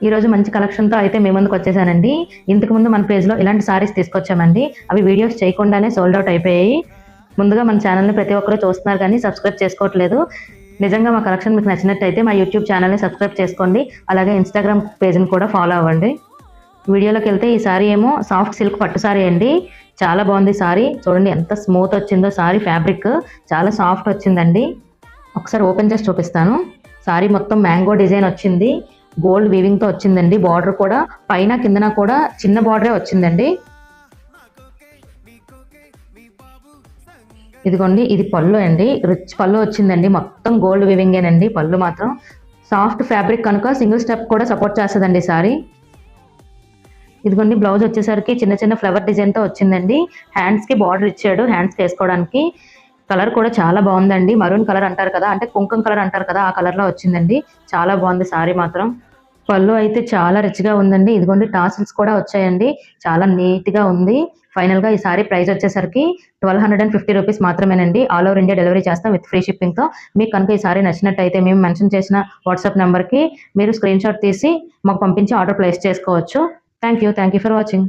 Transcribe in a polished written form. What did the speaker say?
ఈరోజు మంచి కలెక్షన్తో అయితే మీ ముందుకు వచ్చేసానండి. ఇంతకుముందు మన పేజ్లో ఇలాంటి సారీస్ తీసుకొచ్చామండి. అవి వీడియోస్ చేయకుండానే సోల్డ్ అవుట్ అయిపోయాయి. ముందుగా మన ఛానల్ని ప్రతి ఒక్కరూ చూస్తున్నారు కానీ సబ్స్క్రైబ్ చేసుకోవట్లేదు. నిజంగా మా కలెక్షన్ మీకు నచ్చినట్టయితే మా యూట్యూబ్ ఛానల్ని సబ్స్క్రైబ్ చేసుకోండి. అలాగే ఇన్స్టాగ్రామ్ పేజ్ని కూడా ఫాలో అవ్వండి. వీడియోలోకి వెళ్తే ఈ సారీ ఏమో సాఫ్ట్ సిల్క్ పట్టు సారీ అండి. చాలా బాగుంది సారీ. చూడండి ఎంత స్మూత్ వచ్చిందో సారీ. ఫ్యాబ్రిక్ చాలా సాఫ్ట్ వచ్చిందండి. ఒకసారి ఓపెన్ చేసి చూపిస్తాను. సారీ మొత్తం మ్యాంగో డిజైన్ వచ్చింది. గోల్డ్ వీవింగ్తో వచ్చిందండి. బార్డర్ కూడా పైన కిందన కూడా చిన్న బార్డరే వచ్చిందండి. ఇదిగోండి, ఇది పళ్ళు అండి. రిచ్ పళ్ళు వచ్చిందండి. మొత్తం గోల్డ్ వీవింగేనండి. పళ్ళు మాత్రం సాఫ్ట్ ఫ్యాబ్రిక్ కనుక సింగిల్ స్టెప్ కూడా సపోర్ట్ చేస్తుందండి సారీ. ఇదిగోండి, బ్లౌజ్ వచ్చేసరికి చిన్న చిన్న ఫ్లవర్ డిజైన్తో వచ్చిందండి. హ్యాండ్స్కి బార్డర్ ఇచ్చాడు, హ్యాండ్స్కి వేసుకోవడానికి. కలర్ కూడా చాలా బాగుందండి. మరూన్ కలర్ అంటారు కదా, అంటే కుంకుమ కలర్ అంటారు కదా, ఆ కలర్లో వచ్చిందండి. చాలా బాగుంది సారీ మాత్రం. పళ్ళు అయితే చాలా రిచ్గా ఉందండి. ఇదిగోండి, టాసిల్స్ కూడా వచ్చాయండి. చాలా నీట్గా ఉంది. ఫైనల్గా ఈ సారీ ప్రైస్ వచ్చేసరికి 1250 రూపీస్ మాత్రమేనండి. ఆల్ ఓవర్ ఇండియా డెలివరీ చేస్తాం విత్ ఫ్రీ షిప్పింగ్తో. మీకు కనుక ఈ సారీ నచ్చినట్టయితే మేము మెన్షన్ చేసిన వాట్సాప్ నెంబర్కి మీరు స్క్రీన్ షాట్ తీసి మాకు పంపించి ఆర్డర్ ప్లేస్ చేసుకోవచ్చు. Thank you for watching.